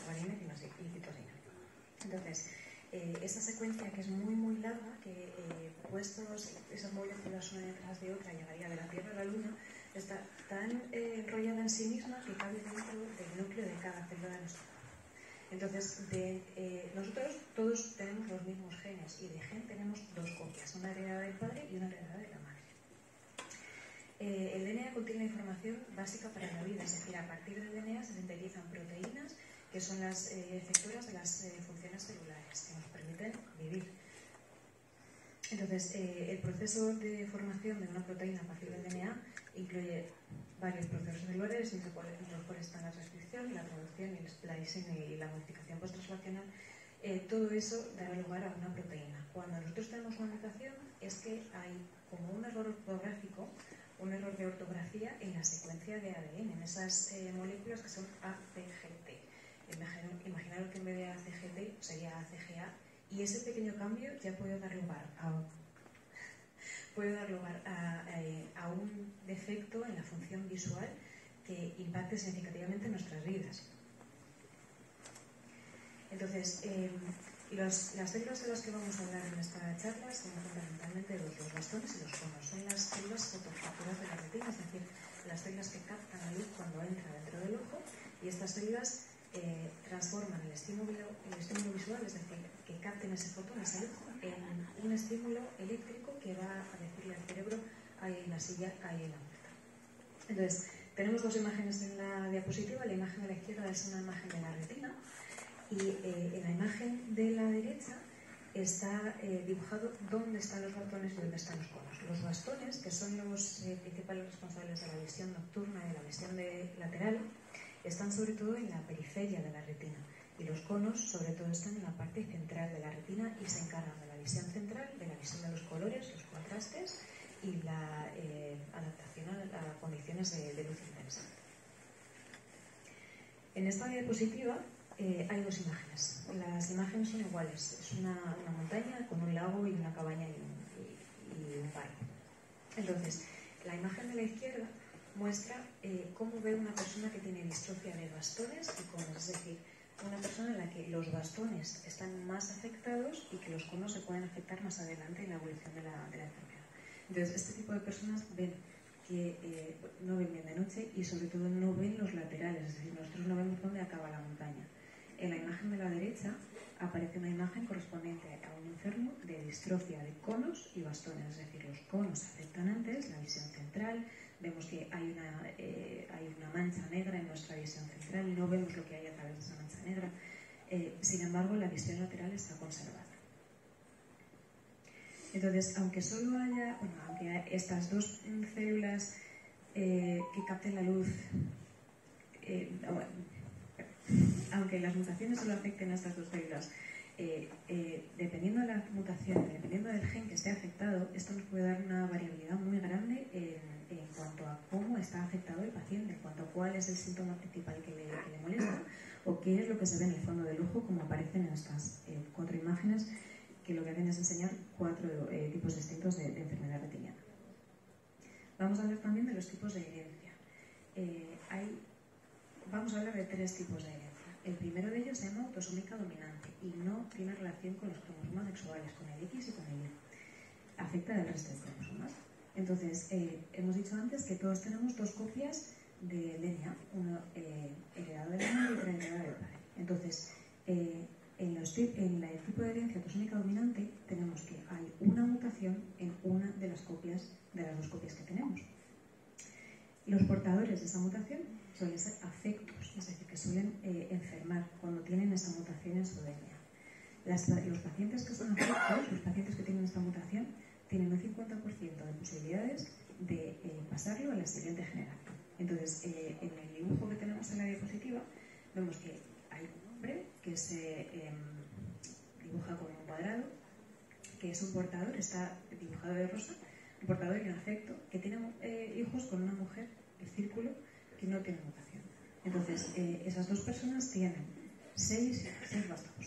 guanina y citosina. Entonces, esa secuencia que es muy larga, que puestos esas moléculas una detrás de otra llegaría de la Tierra a la Luna, está tan enrollada en sí misma que cabe dentro del núcleo de cada célula de nuestro cuerpo. Entonces, nosotros todos tenemos los mismos genes y de gen tenemos dos copias, una heredada del padre y una heredada de la madre. El DNA contiene la información básica para la vida, es decir, a partir del DNA se sintetizan proteínas que son las efectoras de las funciones celulares que nos permiten vivir. Entonces, el proceso de formación de una proteína a partir del DNA incluye varios procesos celulares, entre los cuales están la transcripción, la traducción, el splicing y la modificación post-translacional. Todo eso dará lugar a una proteína. Cuando nosotros tenemos una mutación es que hay como un error ortográfico, un error de ortografía en la secuencia de ADN, en esas moléculas que son ACGT. Imaginaros que en vez de ACGT sería ACGA, y ese pequeño cambio ya puede dar lugar a un defecto en la función visual que impacte significativamente en nuestras vidas. Entonces, las células de las que vamos a hablar en esta charla son fundamentalmente los bastones y los conos. Son las células fotorreceptoras de la retina, es decir, las células que captan la luz cuando entra dentro del ojo, y estas células transforman el estímulo visual, es decir, que capten ese fotón, esa luz, en un estímulo eléctrico que va a decirle al cerebro: ahí en la silla, ahí en la puerta. Entonces, tenemos dos imágenes en la diapositiva. La imagen de la izquierda es una imagen de la retina, y en la imagen de la derecha está dibujado dónde están los bastones y dónde están los conos. Los bastones, que son los principales responsables de la visión nocturna y de la visión lateral, están sobre todo en la periferia de la retina, y los conos sobre todo están en la parte central de la retina y se encargan de la visión central, de la visión de los colores, los contrastes y la adaptación a condiciones de luz intensa. En esta diapositiva hay dos imágenes. Las imágenes son iguales. Es una montaña con un lago y una cabaña y un parque. Entonces, la imagen de la izquierda muestra cómo ve una persona que tiene distrofia de bastones y conos, es decir, una persona en la que los bastones están más afectados y que los conos se pueden afectar más adelante en la evolución de la enfermedad. Entonces, este tipo de personas ven que no ven bien de noche y sobre todo no ven los laterales, es decir, nosotros no vemos dónde acaba la montaña. En la imagen de la derecha aparece una imagen correspondiente a un enfermo de distrofia de conos y bastones, es decir, los conos afectan antes la visión central. Vemos que hay una mancha negra en nuestra visión central y no vemos lo que hay a través de esa mancha negra. Sin embargo, la visión lateral está conservada. Entonces, aunque estas dos células que capten la luz, aunque las mutaciones solo afecten a estas dos células, dependiendo de la mutación, dependiendo del gen que esté afectado, esto nos puede dar una variabilidad muy grande en cuanto a cómo está afectado el paciente, en cuanto a cuál es el síntoma principal que le molesta o qué es lo que se ve en el fondo del ojo, como aparecen en estas cuatro imágenes, que lo que hacen es enseñar cuatro tipos distintos de enfermedad retiniana. Vamos a hablar también de los tipos de herencia. Vamos a hablar de tres tipos de herencia. El primero de ellos se llama autosómica dominante y no tiene relación con los cromosomas sexuales, con el X y con el Y. Afecta al resto de cromosomas. Entonces, hemos dicho antes que todos tenemos dos copias de DNA, uno heredado de la madre y otra heredada del padre. Entonces, en el tipo de herencia autosómica dominante tenemos que hay una mutación en una de las dos copias que tenemos. Los portadores de esa mutación suelen ser afectos, es decir, que suelen enfermar cuando tienen esa mutación en su DNA. Los pacientes que son afectos, los pacientes que tienen esta mutación, tienen un 50% de posibilidades de pasarlo a la siguiente generación. Entonces, en el dibujo que tenemos en la diapositiva, vemos que hay un hombre que se dibuja como un cuadrado, que es un portador, está dibujado de rosa, un portador y un afecto, que tiene hijos con una mujer, el círculo, que no tiene mutación. Entonces, esas dos personas tienen 6 vástagos.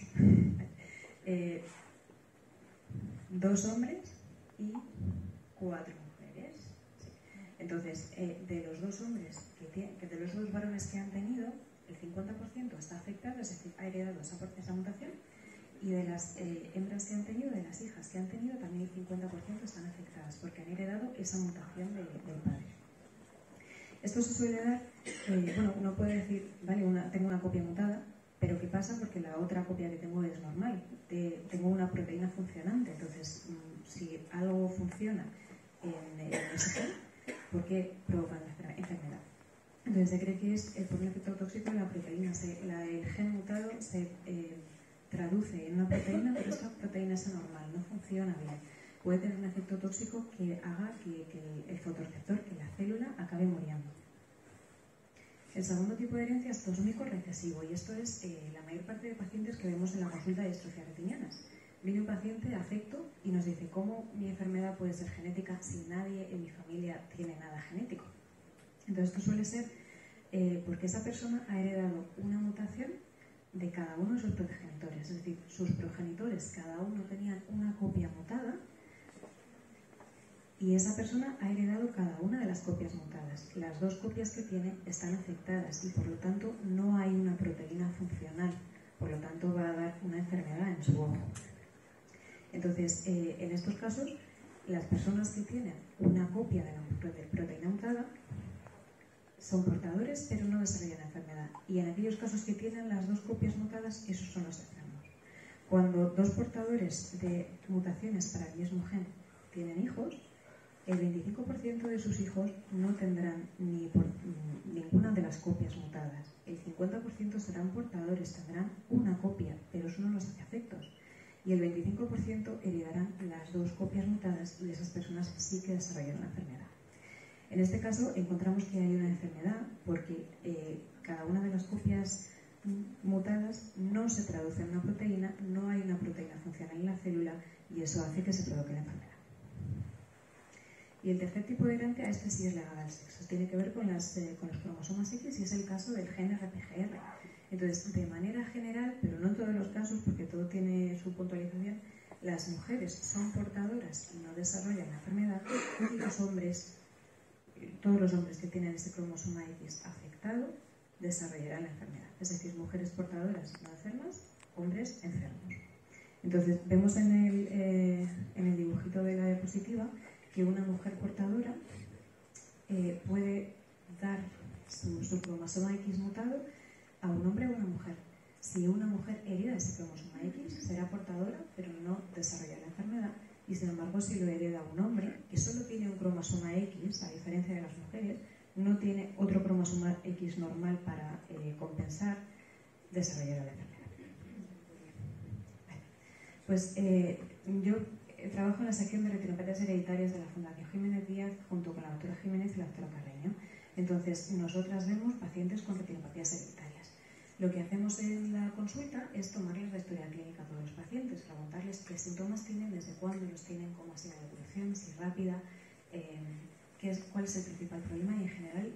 2 hombres y 4 mujeres. Entonces, de los 2 hombres, de los 2 varones que han tenido, el 50% está afectado afectado, es decir, ha heredado esa mutación, y de las hembras que han tenido, de las hijas que han tenido, también el 50% están afectadas porque han heredado esa mutación del padre. Esto se suele dar, bueno, uno puede decir, vale, tengo una copia mutada, pero ¿qué pasa? Porque la otra copia que tengo es normal, tengo una proteína funcionante, entonces si algo funciona en ese gen, ¿por qué provoca la enfermedad? Entonces se cree que es por un efecto tóxico de la proteína, el gen mutado se traduce en una proteína, pero esta proteína es anormal, no funciona bien. Puede tener un efecto tóxico que haga que el fotorreceptor, que la célula, acabe muriendo. El segundo tipo de herencia es tosómico recesivo, y esto es la mayor parte de pacientes que vemos en la consulta de distrofias retinianas. Viene un paciente afecto y nos dice, ¿cómo mi enfermedad puede ser genética si nadie en mi familia tiene nada genético? Entonces esto suele ser porque esa persona ha heredado una mutación de cada uno de sus progenitores, es decir, sus progenitores cada uno tenían una copia mutada y esa persona ha heredado cada una de las copias mutadas. Las dos copias que tiene están afectadas y por lo tanto no hay una proteína funcional, por lo tanto va a dar una enfermedad en su ojo. Entonces, en estos casos, las personas que tienen una copia de la proteína mutada son portadores, pero no desarrollan la enfermedad. Y en aquellos casos que tienen las dos copias mutadas, esos son los enfermos. Cuando dos portadores de mutaciones para el mismo gen tienen hijos, el 25% de sus hijos no tendrán ninguna de las copias mutadas. El 50% serán portadores, tendrán una copia, pero eso no los hace afectos. Y el 25% heredarán las dos copias mutadas y esas personas sí que desarrollan la enfermedad. En este caso encontramos que hay una enfermedad porque cada una de las copias mutadas no se traduce en una proteína, no hay una proteína funcional en la célula y eso hace que se provoque la enfermedad. Y el tercer tipo de herencia, este sí es legado al sexo, tiene que ver con los cromosomas X y es el caso del gen RPGR. Entonces, de manera general, pero no en todos los casos porque todo tiene su puntualización, las mujeres son portadoras y no desarrollan la enfermedad y los hombres, todos los hombres que tienen ese cromosoma X afectado desarrollarán la enfermedad. Es decir, mujeres portadoras no enfermas, hombres enfermos. Entonces, vemos en el dibujito de la diapositiva que una mujer portadora puede dar su cromosoma X mutado a un hombre o a una mujer. Si una mujer hereda ese cromosoma X, será portadora, pero no desarrollará la enfermedad. Y sin embargo, si lo hereda un hombre, que solo tiene un cromosoma X, a diferencia de las mujeres, no tiene otro cromosoma X normal para compensar, desarrollará la enfermedad. Vale. Pues yo trabajo en la sección de retinopatías hereditarias de la Fundación Jiménez Díaz junto con la doctora Jiménez y la doctora Carreño. Entonces, nosotras vemos pacientes con retinopatías hereditarias. Lo que hacemos en la consulta es tomarles la historia clínica a todos los pacientes, preguntarles qué síntomas tienen, desde cuándo los tienen, cómo ha sido la evolución, si rápida, cuál es el principal problema y en general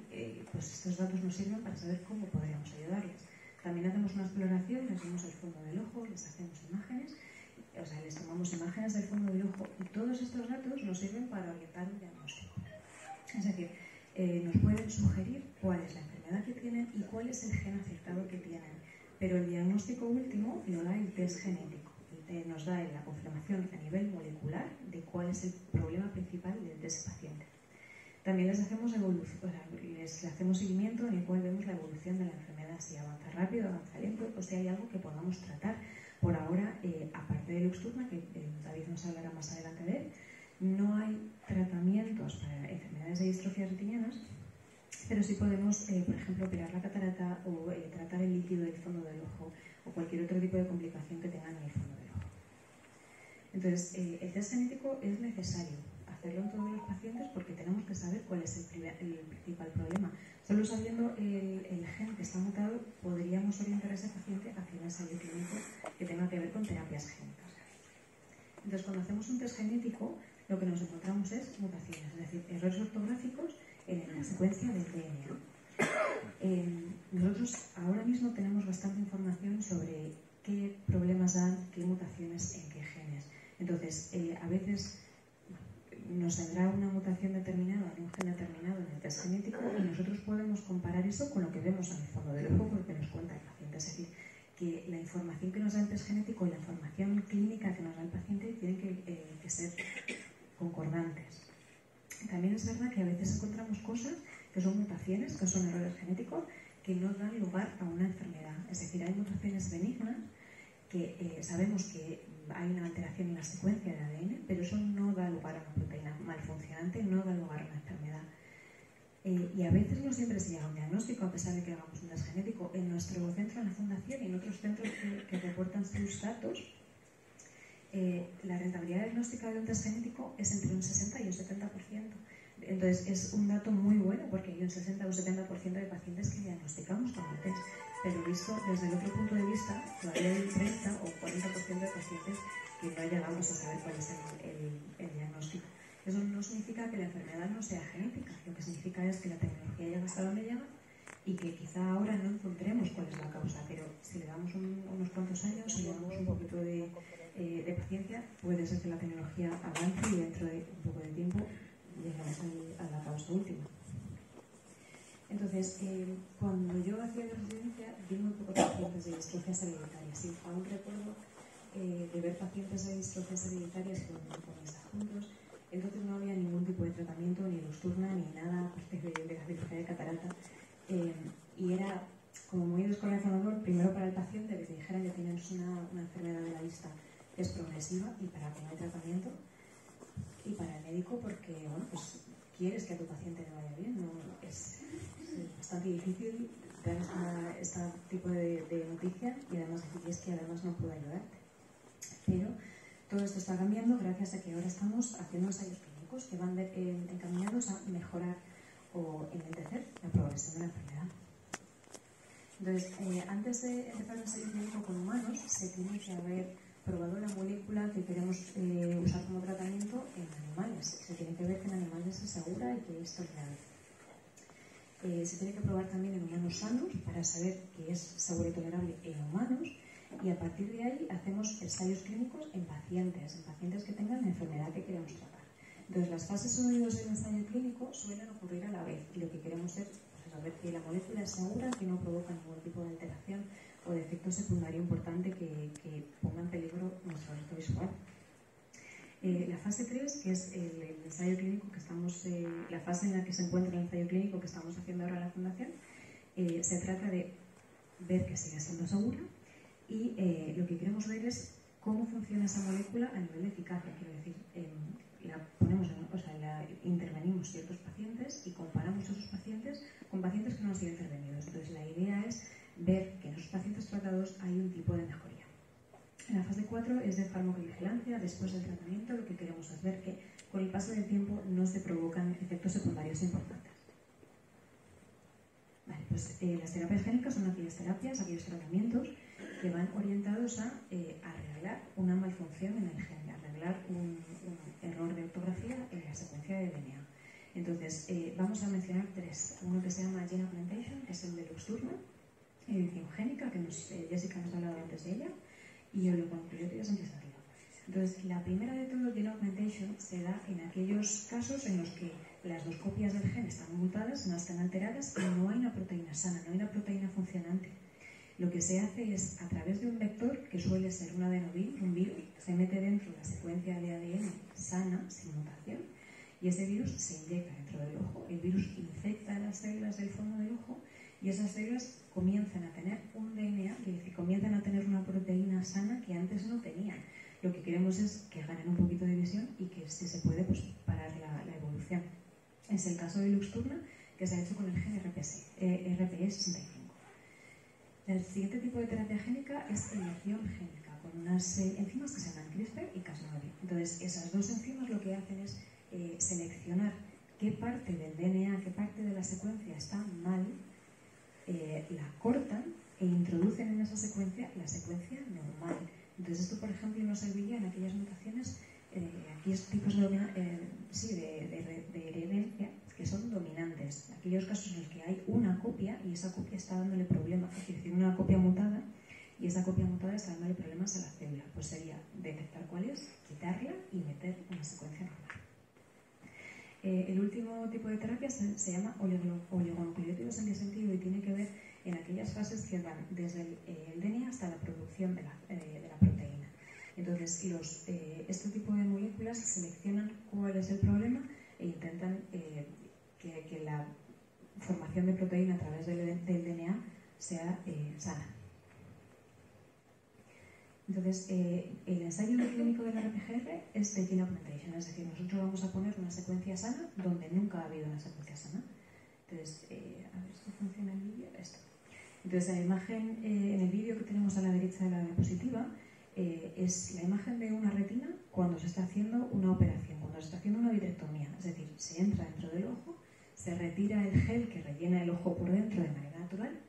pues estos datos nos sirven para saber cómo podríamos ayudarles. También hacemos una exploración, les vemos el fondo del ojo, les hacemos imágenes, o sea, les tomamos imágenes del fondo del ojo y todos estos datos nos sirven para orientar un diagnóstico. Es decir, nos pueden sugerir cuál es la enfermedad que tienen y cuál es el gen afectado que tienen. Pero el diagnóstico último lo da el test genético. Nos da la confirmación a nivel molecular de cuál es el problema principal de ese paciente. También les hacemos seguimiento en el cual vemos la evolución de la enfermedad, si avanza rápido, avanza lento, o si hay algo que podamos tratar. Por ahora, aparte del Luxturna, que David nos hablará más adelante de él, no hay tratamientos para enfermedades de distrofias retinianas, pero sí podemos, por ejemplo, operar la catarata o tratar el líquido del fondo del ojo o cualquier otro tipo de complicación que tengan en el fondo del ojo. Entonces, el test genético es necesario hacerlo en todos los pacientes porque tenemos que saber cuál es el principal problema. Solo sabiendo el gen que está mutado, podríamos orientar a ese paciente hacia un ensayo clínico que tenga que ver con terapias génicas. Entonces, cuando hacemos un test genético, lo que nos encontramos es mutaciones, es decir, errores ortográficos en la secuencia del DNA. Nosotros ahora mismo tenemos bastante información sobre qué problemas dan, qué mutaciones en qué genes. Entonces, a veces nos tendrá una mutación determinada, un gen determinado en el test genético y nosotros podemos comparar eso con lo que vemos en el fondo del ojo, con lo que nos cuenta el paciente. Es decir, que la información que nos da el test genético y la información clínica que nos da el paciente tienen que ser concordantes. También es verdad que a veces encontramos cosas que son mutaciones, que son errores genéticos, que no dan lugar a una enfermedad. Es decir, hay mutaciones benignas que sabemos que hay una alteración en la secuencia de ADN, pero eso no da lugar a una proteína malfuncionante, no da lugar a una enfermedad. Y a veces no siempre se llega a un diagnóstico, a pesar de que hagamos un test genético. En nuestro centro, en la Fundación y en otros centros que reportan sus datos, la rentabilidad diagnóstica de un test genético es entre un 60 y un 70%. Entonces es un dato muy bueno porque hay un 60 o un 70% de pacientes que diagnosticamos con el test. Pero visto desde el otro punto de vista, todavía hay un 30 o 40% de pacientes que no llegamos a saber cuál es el diagnóstico. Eso no significa que la enfermedad no sea genética, lo que significa es que la tecnología llega hasta donde llega y que quizá ahora no encontremos cuál es la causa, pero si le damos unos cuantos años, si le damos un poquito de paciencia, puede ser que la tecnología avance y dentro de un poco de tiempo lleguemos a la causa última. Entonces, cuando yo hacía la residencia, vi muy pocos pacientes de distrofias hereditarias. Sí, aún recuerdo de ver pacientes de distrofias hereditarias con mis adjuntos. Entonces no había ningún tipo de tratamiento, ni Luxturna, ni nada de la cirugía de catarata. Y era como muy descorazonador, primero para el paciente, que te dijeran que tenías una enfermedad de la vista que es progresiva y para que no hay tratamiento, y para el médico porque, bueno, pues quieres que a tu paciente le vaya bien, ¿no? Es bastante difícil dar este tipo de noticia y además es que además no puedo ayudarte. Pero todo esto está cambiando gracias a que ahora estamos haciendo ensayos clínicos que van encaminados a mejorar o enlentecer la progresión de la enfermedad. Entonces, antes de empezar un ensayo clínico con humanos, se tiene que haber probado la molécula que queremos usar como tratamiento en animales. Se tiene que ver que en animales es segura y que es tolerable. Se tiene que probar también en humanos sanos para saber que es seguro y tolerable en humanos. Y a partir de ahí hacemos ensayos clínicos en pacientes que tengan la enfermedad que queremos tratar. Entonces, las fases 1 y 2 del ensayo clínico suelen ocurrir a la vez. Y lo que queremos es saber que la molécula es segura, que no provoca ningún tipo de alteración o de efecto secundario importante que ponga en peligro nuestro resto visual. La fase 3, que es el ensayo clínico que estamos, la fase en la que se encuentra el ensayo clínico que estamos haciendo ahora en la Fundación, se trata de ver que sigue siendo segura. Y lo que queremos ver es cómo funciona esa molécula a nivel de eficacia. Quiero decir, intervenimos ciertos pacientes y comparamos esos pacientes con pacientes que no han sido intervenidos. Entonces, la idea es ver que en esos pacientes tratados hay un tipo de mejoría. En la fase 4 es de farmacovigilancia. Después del tratamiento, lo que queremos es ver que con el paso del tiempo no se provocan efectos secundarios importantes. Vale, pues las terapias génicas son aquellos tratamientos que van orientados a arreglar una malfunción en el gen, a arreglar un error de ortografía en la secuencia de DNA. Entonces, vamos a mencionar 3. Uno que se llama Gene Augmentation, que es el de Luxturna, edición génica, que Jessica nos ha hablado antes de ella, y oligonucleótidos antisaturados. Entonces, la primera de todo, Gene Augmentation, se da en aquellos casos en los que las 2 copias del gen están mutadas, no están alteradas y no hay una proteína sana, no hay una proteína funcionante. Lo que se hace es, a través de un vector, que suele ser un adenovirus, un virus, se mete dentro de la secuencia de ADN sana, sin mutación, y ese virus se inyecta dentro del ojo. El virus infecta las células del fondo del ojo y esas células comienzan a tener un DNA, es decir, comienzan a tener una proteína sana que antes no tenían. Lo que queremos es que ganen un poquito de visión y que, si se puede, pues, parar la evolución. Es el caso de Luxturna, que se ha hecho con el gen RPE65. El siguiente tipo de terapia génica es edición génica, con unas enzimas que se llaman CRISPR y Cas9. Entonces, esas 2 enzimas lo que hacen es seleccionar qué parte del DNA, qué parte de la secuencia está mal, la cortan e introducen en esa secuencia la secuencia normal. Entonces, esto, por ejemplo, nos serviría en aquellas mutaciones, aquellos tipos de herencia que son dominantes, aquellos casos en los que hay una copia y esa copia está dándole problemas, es decir, una copia mutada y esa copia mutada está dándole problemas a la célula, pues sería detectar cuál es, quitarla y meter una secuencia normal. El último tipo de terapia se llama oligonucleótidos antisentido y tiene que ver en aquellas fases que van desde el DNA hasta la producción de la proteína. Entonces, este tipo de moléculas seleccionan cuál es el problema e intentan que la formación de proteína a través del DNA sea sana. Entonces, el ensayo clínico del RPGR es de gene augmentation, es decir, nosotros vamos a poner una secuencia sana donde nunca ha habido una secuencia sana. Entonces, a ver si funciona el vídeo. Esto. Entonces, la imagen en el vídeo que tenemos a la derecha de la diapositiva es la imagen de una retina cuando se está haciendo una operación, cuando se está haciendo una vitrectomía. Es decir, se entra dentro del ojo, se retira el gel que rellena el ojo por dentro de manera natural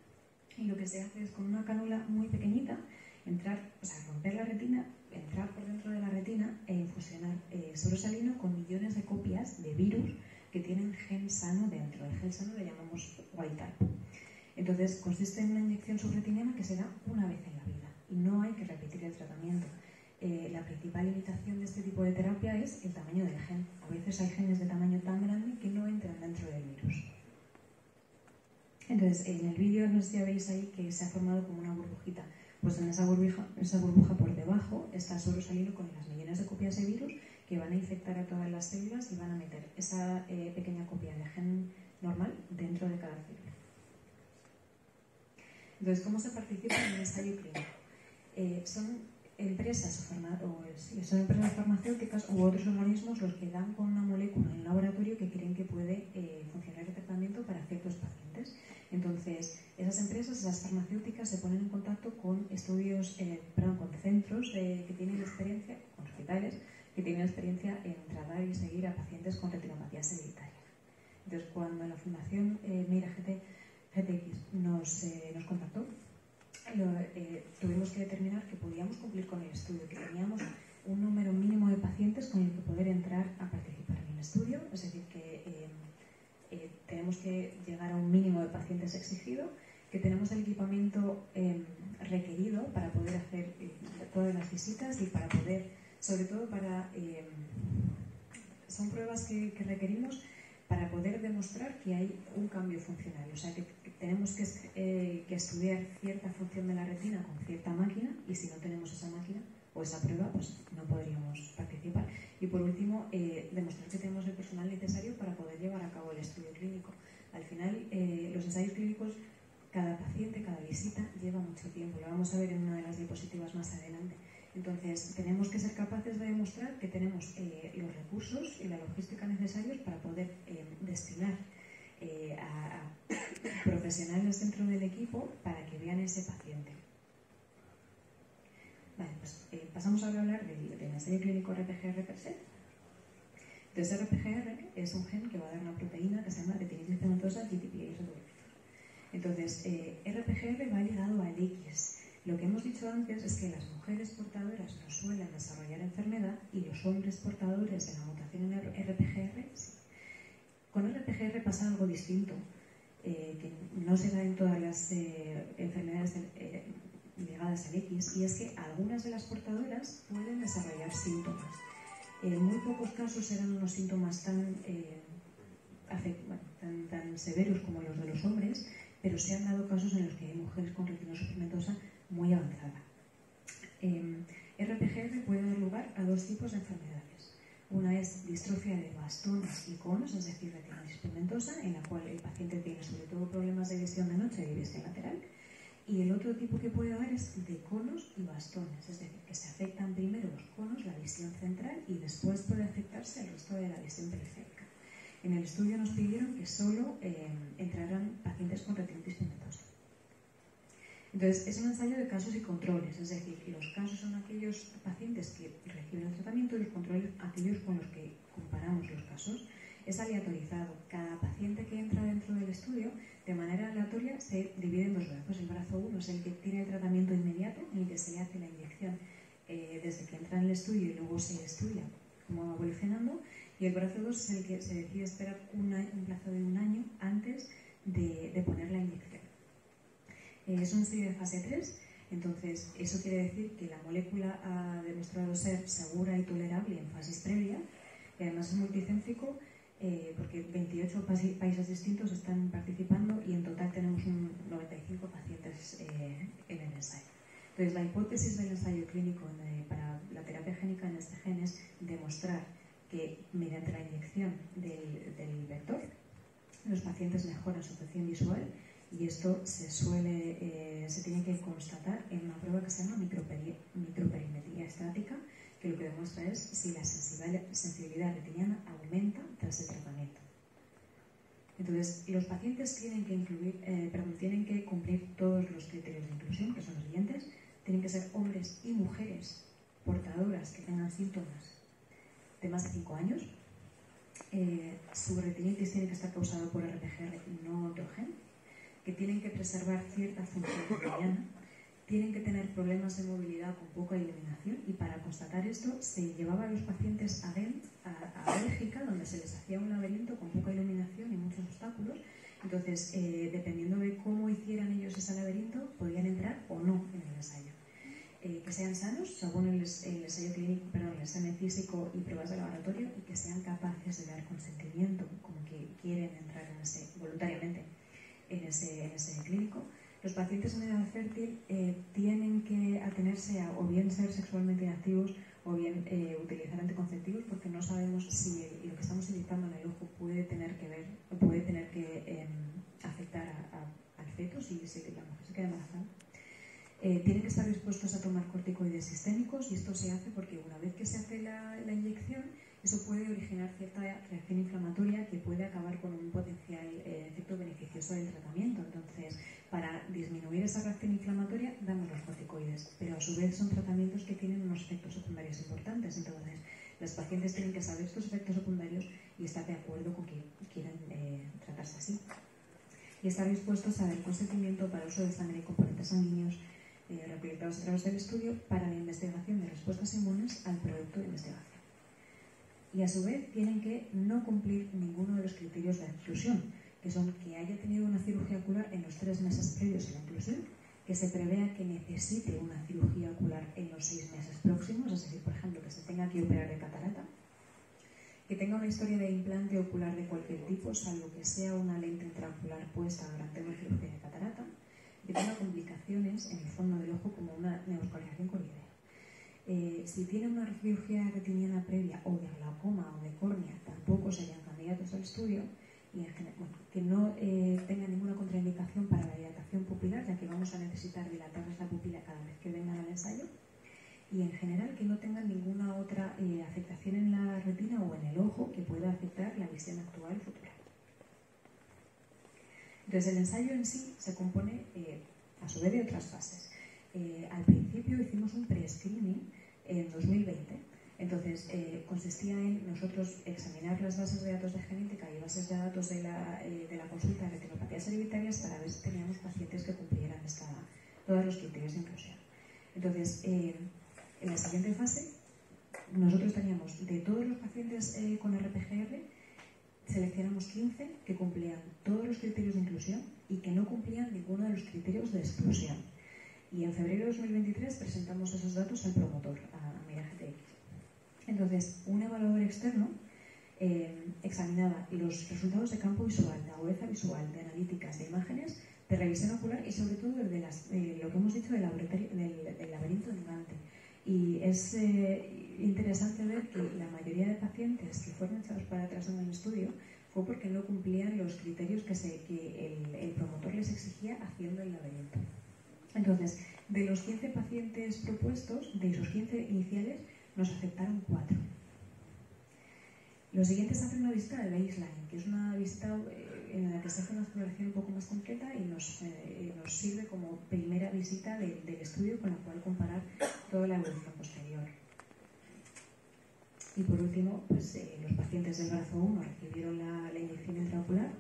y lo que se hace es con una cánula muy pequeñita romper la retina, entrar por dentro de la retina e infusionar suero salino con millones de copias de virus que tienen gen sano dentro. El gen sano le llamamos wild type. Entonces, consiste en una inyección subretiniana que se da una vez en la vida y no hay que repetir el tratamiento. La principal limitación de este tipo de terapia es el tamaño del gen. A veces hay genes de tamaño tan grande que no entran dentro del virus. Entonces, en el vídeo no sé si ya veis ahí que se ha formado como una burbujita. Pues en esa burbuja por debajo está el suero salino con las millones de copias de virus que van a infectar a todas las células y van a meter esa pequeña copia de gen normal dentro de cada célula. Entonces, ¿cómo se participa en el ensayo clínico? Son empresas farmacéuticas u otros organismos los que dan con una molécula en el laboratorio que creen que puede funcionar el tratamiento para ciertos pacientes. Entonces, esas empresas, esas farmacéuticas, se ponen en contacto con con centros que tienen experiencia, con hospitales, que tienen experiencia en tratar y seguir a pacientes con retinopatías hereditarias. Entonces, cuando la Fundación Meira GTX nos contactó, tuvimos que determinar que podíamos cumplir con el estudio, que teníamos un número mínimo de pacientes con el que poder entrar a participar en el estudio, es decir, que tenemos que llegar a un mínimo de pacientes exigido, que tenemos el equipamiento requerido para poder hacer todas las visitas y para poder, sobre todo son pruebas que requerimos para poder demostrar que hay un cambio funcional, o sea que tenemos que estudiar cierta función de la retina con cierta máquina y si no tenemos esa máquina o esa prueba, pues no podríamos participar. Y por último, demostrar que tenemos el personal necesario para poder llevar a cabo el estudio clínico. Al final, los ensayos clínicos, cada paciente, cada visita lleva mucho tiempo. Lo vamos a ver en una de las diapositivas más adelante. Entonces, tenemos que ser capaces de demostrar que tenemos los recursos y la logística necesarios para poder destinar a profesionales dentro del equipo para que vean ese paciente. Vale, pues pasamos ahora a hablar del ensayo clínico RPGR per se. Entonces, RPGR es un gen que va a dar una proteína que se llama retinitis pigmentosa GTPase reductor. Entonces, RPGR va ligado al X. Lo que hemos dicho antes es que las mujeres portadoras no suelen desarrollar enfermedad y los hombres portadores de la mutación en RPGR sí. Con RPGR pasa algo distinto, que no se da en todas las enfermedades ligadas al X, y es que algunas de las portadoras pueden desarrollar síntomas. En muy pocos casos serán unos síntomas tan severos como los de los hombres, pero se han dado casos en los que hay mujeres con retinosis pigmentosa muy avanzada. RPGR puede dar lugar a dos tipos de enfermedades. Una es distrofia de bastones y conos, es decir, retinosis pigmentosa, en la cual el paciente tiene sobre todo problemas de visión de noche y visión lateral. Y el otro tipo que puede dar es de conos y bastones, es decir, que se afectan primero los conos, la visión central, y después puede afectarse el resto de la visión periférica. En el estudio nos pidieron que solo entraran pacientes con retinitis pigmentosa. Entonces, es un ensayo de casos y controles, es decir, los casos son aquellos pacientes que reciben el tratamiento y los controles aquellos con los que comparamos los casos. Es aleatorizado. Cada paciente que entra dentro del estudio, de manera aleatoria, se divide en dos brazos. El brazo 1 es el que tiene el tratamiento inmediato, en el que se le hace la inyección desde que entra en el estudio y luego se estudia cómo va evolucionando. Y el brazo 2 es el que se decide esperar un plazo de un año antes de poner la inyección. Es un estudio de fase 3, entonces eso quiere decir que la molécula ha demostrado ser segura y tolerable en fases previas, y además es multicéntrico porque 28 países distintos están participando y en total tenemos 95 pacientes en el ensayo. Entonces, la hipótesis del ensayo clínico para la terapia génica en este gen es demostrar que mediante la inyección del vector los pacientes mejoran su percepción visual, y esto se tiene que constatar en una prueba que se llama microperimetría estática, que lo que demuestra es si la sensibilidad retiniana aumenta tras el tratamiento. Entonces, los pacientes tienen que cumplir todos los criterios de inclusión, que son los siguientes. Tienen que ser hombres y mujeres portadoras que tengan síntomas de más de 5 años. Su retinitis tiene que estar causada por RPGR y no otro gen, que tienen que preservar cierta función retiniana, tienen que tener problemas de movilidad con poca iluminación, y para constatar esto se llevaba a los pacientes a Bélgica, donde se les hacía un laberinto con poca iluminación y muchos obstáculos. Entonces, dependiendo de cómo hicieran ellos ese laberinto, podían entrar o no en el ensayo. Que sean sanos, según el ensayo clínico, el examen físico y pruebas de laboratorio, y que sean capaces de dar consentimiento, como que quieren entrar voluntariamente en ese clínico. Los pacientes en edad fértil tienen que atenerse a o bien ser sexualmente inactivos o bien utilizar anticonceptivos, porque no sabemos si lo que estamos inyectando en el ojo puede tener que afectar al feto si la mujer se queda embarazada. Tienen que estar dispuestos a tomar corticoides sistémicos, y esto se hace porque una vez que se hace la inyección, eso puede originar cierta reacción inflamatoria que puede acabar con un potencial efecto beneficioso del tratamiento. Entonces, para disminuir esa reacción inflamatoria, damos los corticoides, pero a su vez son tratamientos que tienen unos efectos secundarios importantes. Entonces, los pacientes tienen que saber estos efectos secundarios y estar de acuerdo con que quieran tratarse así. Y estar dispuestos a dar consentimiento para el uso de sangre y componentes sanguíneos recolectados a través del estudio para la investigación de respuestas inmunes al producto de investigación. Y a su vez tienen que no cumplir ninguno de los criterios de exclusión, que son que haya tenido una cirugía ocular en los 3 meses previos a la inclusión, que se prevea que necesite una cirugía ocular en los 6 meses próximos, es decir, por ejemplo, que se tenga que operar de catarata, que tenga una historia de implante ocular de cualquier tipo, salvo que sea una lente intraocular puesta durante una cirugía de catarata, que tenga complicaciones en el fondo del ojo como una neovascularización coroidea. Si tiene una cirugía retiniana previa o de glaucoma o de córnea, tampoco serían candidatos al estudio, y en general, que no tenga ninguna contraindicación para la dilatación pupilar, ya que vamos a necesitar dilatarles la pupila cada vez que vengan al ensayo, y en general que no tengan ninguna otra afectación en la retina o en el ojo que pueda afectar la visión actual o futura. Entonces, el ensayo en sí se compone a su vez de otras fases. Al principio hicimos un pre-screening en 2020. Entonces, consistía en nosotros examinar las bases de datos de genética y bases de datos de la consulta de retinopatías hereditarias para ver si teníamos pacientes que cumplieran todos los criterios de inclusión. Entonces, en la siguiente fase, nosotros teníamos de todos los pacientes con RPGR, seleccionamos 15 que cumplían todos los criterios de inclusión y que no cumplían ninguno de los criterios de exclusión. Y en febrero de 2023 presentamos esos datos al promotor, a MiraGTX. Entonces, un evaluador externo examinaba los resultados de campo visual, de agudeza visual, de analíticas, de imágenes, de revisión ocular y sobre todo de lo que hemos dicho del laberinto andante. Y es interesante ver que la mayoría de pacientes que fueron echados para atrás en el estudio fue porque no cumplían los criterios que el promotor les exigía haciendo el laberinto. Entonces, de los 15 pacientes propuestos, de esos 15 iniciales, nos aceptaron 4. Lo siguiente es hacer una visita de baseline, que es una visita en la que se hace una exploración un poco más completa y nos sirve como primera visita del estudio con la cual comparar toda la evolución posterior. Y por último, pues, los pacientes del brazo 1 recibieron la inyección intraocular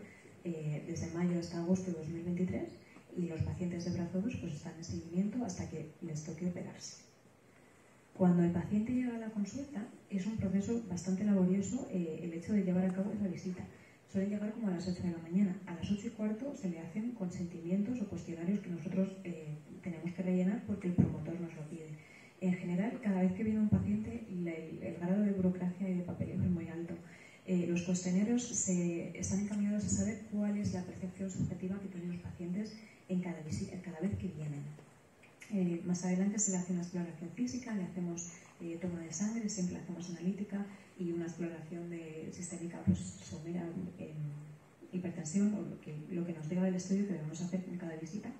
desde mayo hasta agosto de 2023 y los pacientes de brazo 2 pues, están en seguimiento hasta que les toque operarse. Cuando el paciente llega a la consulta es un proceso bastante laborioso el hecho de llevar a cabo esa visita. Suelen llegar como a las 8 de la mañana. A las 8:15 se le hacen consentimientos o cuestionarios que nosotros tenemos que rellenar porque el promotor nos lo pide. En general, cada vez que viene un paciente, el grado de burocracia y de papeleo es muy alto. Los cuestionarios están encaminados a saber cuál es la percepción subjetiva que tienen los pacientes en cada vez que vienen. Más adelante se le hace una exploración física, le hacemos toma de sangre, siempre la hacemos analítica, y una exploración sistémica pues, somera en hipertensión, o lo que nos diga del estudio que debemos hacer en cada visita.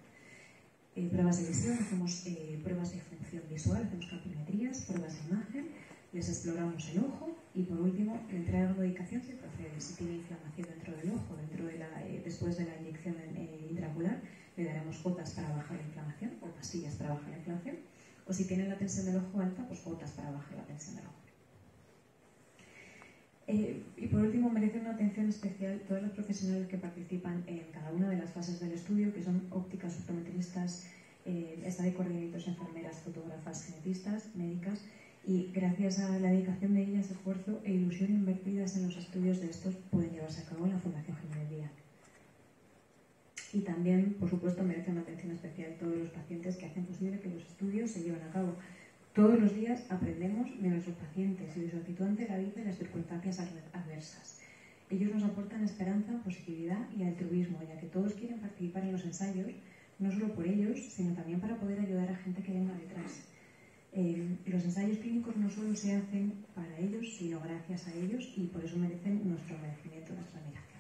Pruebas de visión, hacemos pruebas de función visual, hacemos campimetrías, pruebas de imagen, les exploramos el ojo y por último la entrega de medicación se procede. Si tiene inflamación dentro del ojo, después de la inyección intraocular, le daremos gotas para bajar la inflamación o pastillas para bajar la inflamación, o si tiene la tensión del ojo alta, pues gotas para bajar la tensión del ojo. Y por último, merecen una atención especial todos los profesionales que participan en cada una de las fases del estudio, que son ópticas, optometristas, study coordinators, enfermeras, fotógrafas, genetistas, médicas, y gracias a la dedicación de ellas, esfuerzo e ilusión invertidas en los estudios de estos pueden llevarse a cabo en la Fundación Jiménez Díaz. Y también, por supuesto, merecen una atención especial todos los pacientes que hacen posible que los estudios se lleven a cabo. Todos los días aprendemos de nuestros pacientes y de su actitud ante la vida y las circunstancias adversas. Ellos nos aportan esperanza, positividad y altruismo, ya que todos quieren participar en los ensayos, no solo por ellos, sino también para poder ayudar a gente que venga detrás. Los ensayos clínicos no solo se hacen para ellos, sino gracias a ellos, y por eso merecen nuestro agradecimiento, nuestra admiración.